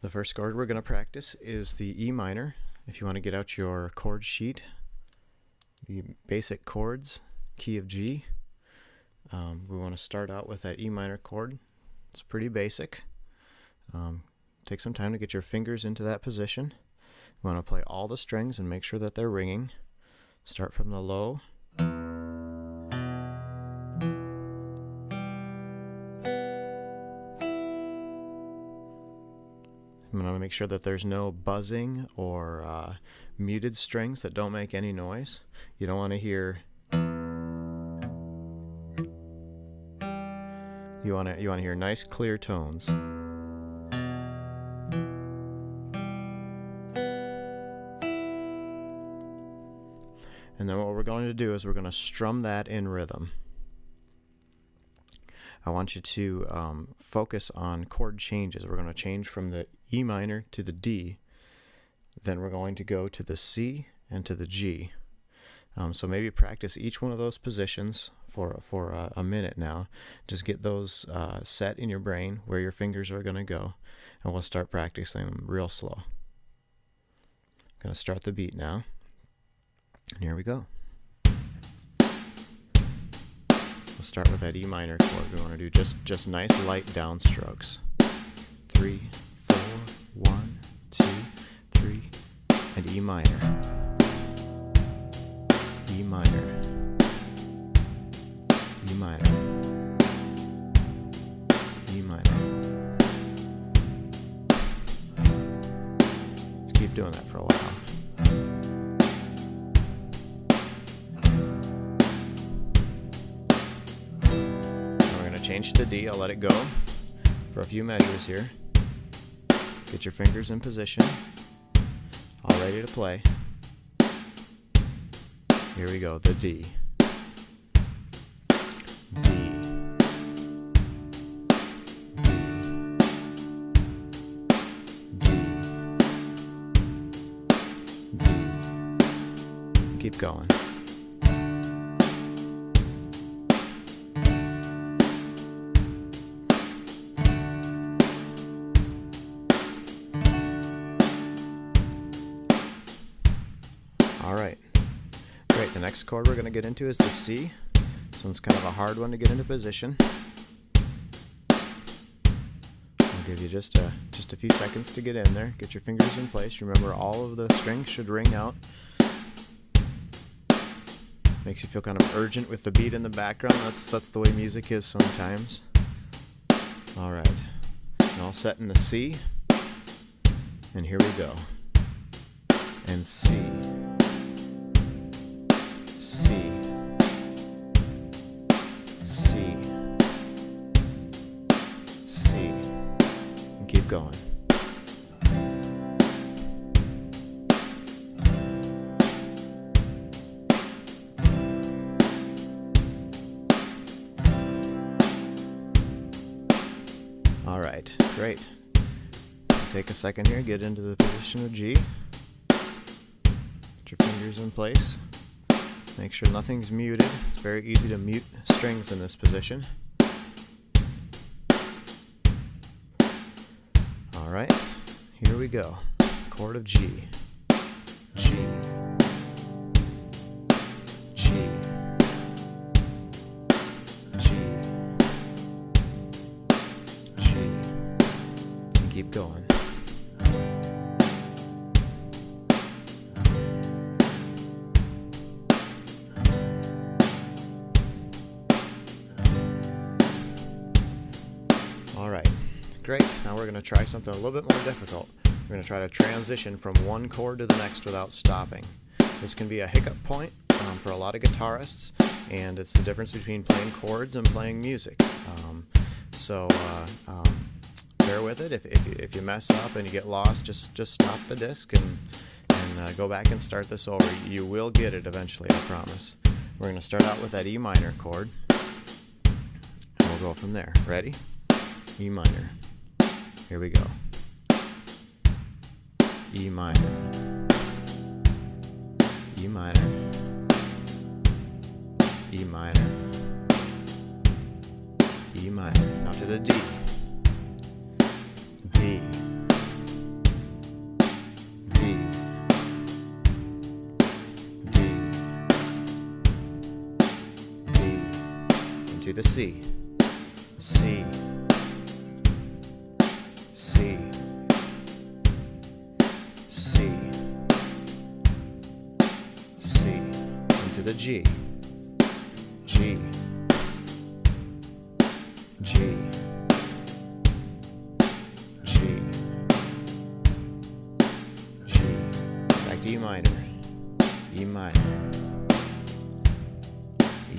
The first chord we're going to practice is the E minor. If you want to get out your chord sheet, the basic chords, key of G, we want to start out with that E minor chord. It's pretty basic. Take some time to get your fingers into that position. You want to play all the strings and make sure that they're ringing. Start from the low. I'm going to make sure that there's no buzzing or muted strings that don't make any noise. You don't want to hear. You want to hear nice clear tones. And then what we're going to do is we're going to strum that in rhythm. I want you to focus on chord changes. We're going to change from the E minor to the D. Then we're going to go to the C and to the G. So maybe practice each one of those positions for a minute now. Just get those set in your brain where your fingers are going to go. And we'll start practicing them real slow. I'm going to start the beat now. And here we go. We'll start with that E minor chord. We want to do just nice light downstrokes. 3, 4, 1, 2, 3, and E minor. E minor. E minor. E minor. Just keep doing that for a while. Change to the D. I'll let it go for a few measures here. Get your fingers in position. All ready to play. Here we go, the D. D. D. D. D. Keep going. Alright, great. The next chord we're going to get into is the C. This one's kind of a hard one to get into position. I'll give you just a few seconds to get in there. Get your fingers in place. Remember, all of the strings should ring out. Makes you feel kind of urgent with the beat in the background. That's the way music is sometimes. Alright, all set in the C. And here we go. And C. C, C, C, and keep going. All right, great. Take a second here, get into the position of G. Get your fingers in place. Make sure nothing's muted. It's very easy to mute strings in this position. Alright, here we go. Chord of G. G. G. G. G. And keep going. Alright, great. Now we're going to try something a little bit more difficult. We're going to try to transition from one chord to the next without stopping. This can be a hiccup point for a lot of guitarists, and it's the difference between playing chords and playing music. So bear with it. If you mess up and you get lost, just stop the disc and go back and start this over. You will get it eventually, I promise. We're going to start out with that E minor chord, and we'll go from there. Ready? E minor. Here we go. E minor. E minor. E minor. E minor. Now to the D. D. the C. C. C. C. C. Into the G. G. G. G. G. Back to E minor. E minor.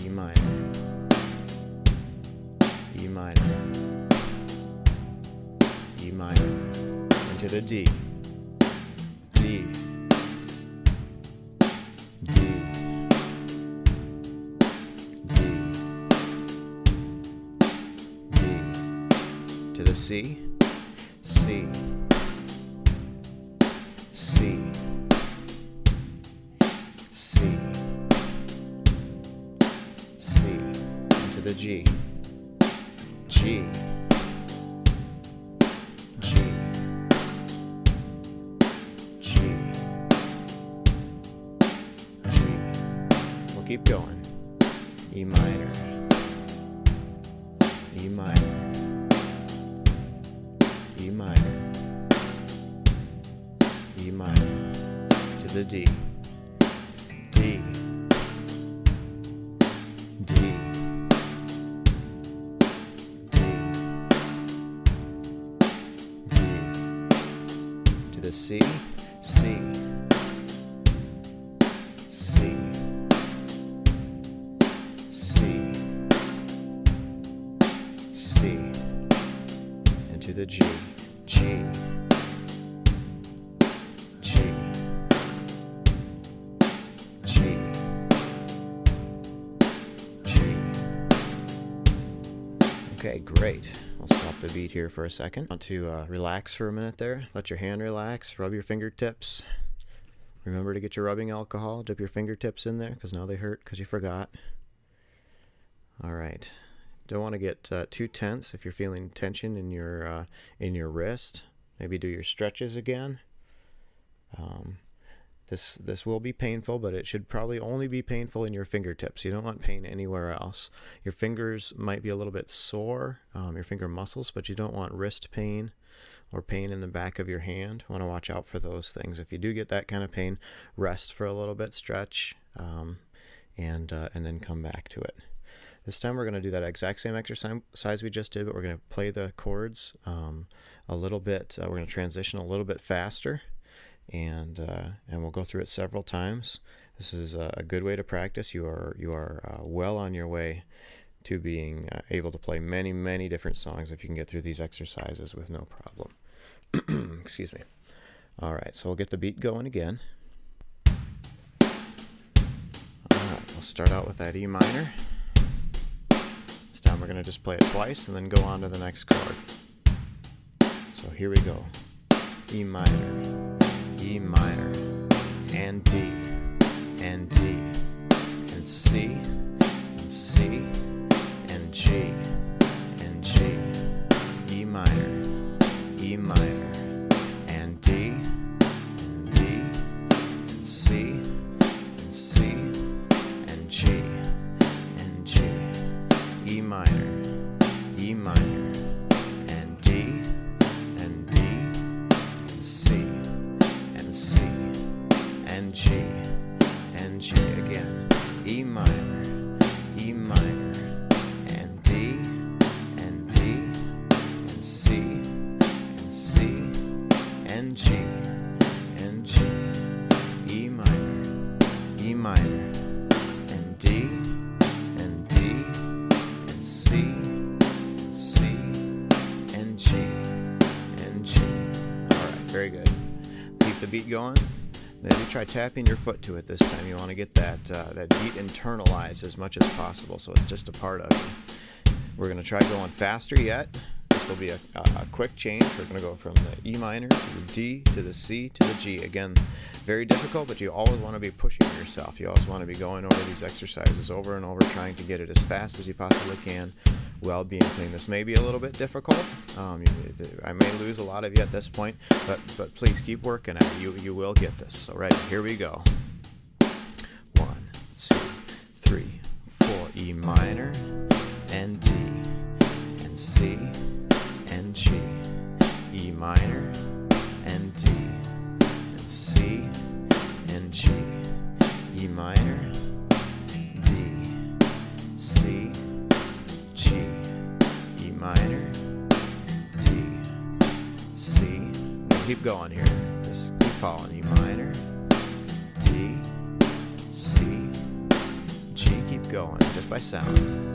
E minor. E minor. E minor. Into the D. D. D. D. D. To the C. C. C. C. C. Into the G. G. G. G. G. We'll keep going. E minor. E minor. E minor. E minor. To the D. D. D. D. D. To the C. C. C. C. C. And to the G. G. G. G. G. Okay, great. I'll stop the beat here for a second. Want to relax for a minute there. Let your hand relax. Rub your fingertips. Remember to get your rubbing alcohol. Dip your fingertips in there because now they hurt because you forgot. All right. Don't want to get too tense. If you're feeling tension in your wrist, maybe do your stretches again. This will be painful, but it should probably only be painful in your fingertips. You don't want pain anywhere else. Your fingers might be a little bit sore, your finger muscles, but you don't want wrist pain or pain in the back of your hand. Want to watch out for those things. If you do get that kind of pain, rest for a little bit, stretch, and then come back to it. This time we're going to do that exact same exercise we just did, but we're going to play the chords a little bit. We're going to transition a little bit faster, and we'll go through it several times. This is a good way to practice. You are well on your way to being able to play many, many different songs if you can get through these exercises with no problem. Excuse me. All right, so we'll get the beat going again. All right, we'll start out with that E minor. This time we're going to just play it twice and then go on to the next chord. So here we go. E minor, E minor, and D, and D, and C, and C, and G, and G, E minor, E minor, and D, and D, and C, and C, and G, and G, E minor, E minor, and D, and D, and C, and C, and G, and G again. E minor, E minor, and D, and D, and C, and C, and G, and G. E minor, E minor, and D, and D, and C, and C, and G, and G. All right, very good. Keep the beat going. Maybe try tapping your foot to it this time. You want to get that beat internalized as much as possible, so it's just a part of you. We're going to try going faster yet. This will be a quick change. We're going to go from the E minor to the D to the C to the G. Again, very difficult, but you always want to be pushing yourself. You always want to be going over these exercises over and over, trying to get it as fast as you possibly can while being clean. This may be a little bit difficult. I may lose a lot of you at this point, but please keep working at it. You will get this. So ready, here we go. 1, 2, 3, 4. E minor, and D, and C, and G, E minor, and D, and C, and G, E minor, D, C, G, E minor, D, C. We'll keep going here. Just keep following. E minor, D, C, G. Keep going just by sound.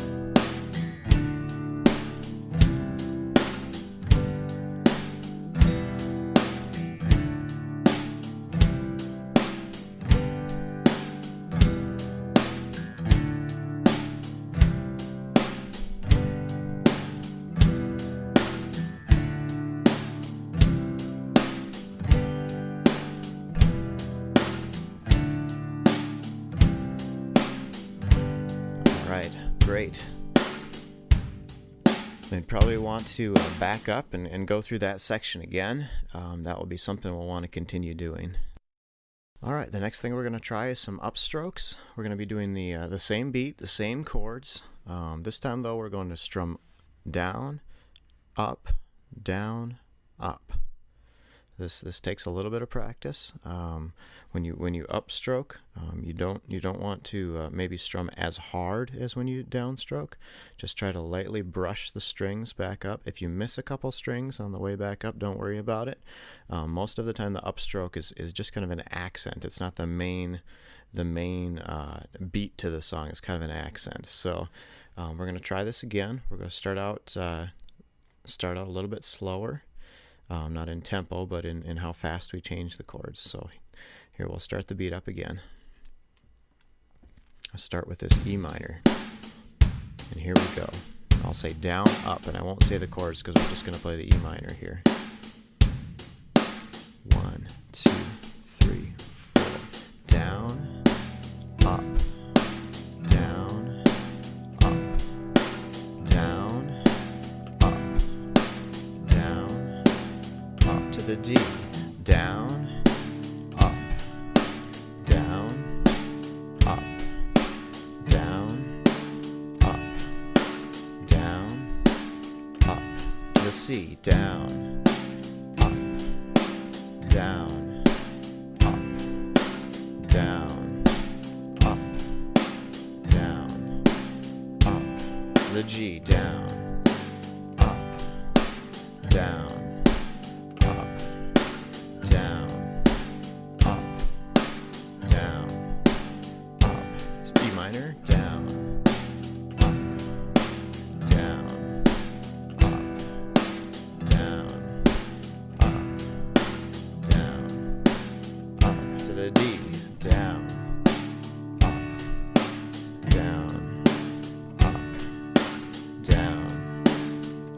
Right, great. Then probably want to back up and go through that section again. That will be something we'll want to continue doing. All right, the next thing we're going to try is some upstrokes. We're going to be doing the same beat, the same chords. This time though, we're going to strum down, up, down, up. This takes a little bit of practice. When you upstroke, you don't want to maybe strum as hard as when you downstroke. Just try to lightly brush the strings back up. If you miss a couple strings on the way back up, don't worry about it. Most of the time, the upstroke is just kind of an accent. It's not the main beat to the song. It's kind of an accent. So we're going to try this again. We're going to start out a little bit slower. Not in tempo, but in how fast we change the chords. So here, we'll start the beat up again. I'll start with this E minor. And here we go. I'll say down, up, and I won't say the chords because we're just going to play the E minor here. 1, 2, 3, 4. Down, up, down, up, down, up, down, up to the D. Down, up, down, up, down, up, down, up to the C. Down, up, down, up, down, up, down, up to the G. Down, up, down, up, down, up, down, up. It's E minor. Down, up, down, up, down, up, down, up to the D. Down, up, down, up, down,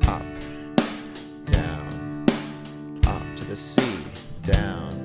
up, down, up to the C. Down,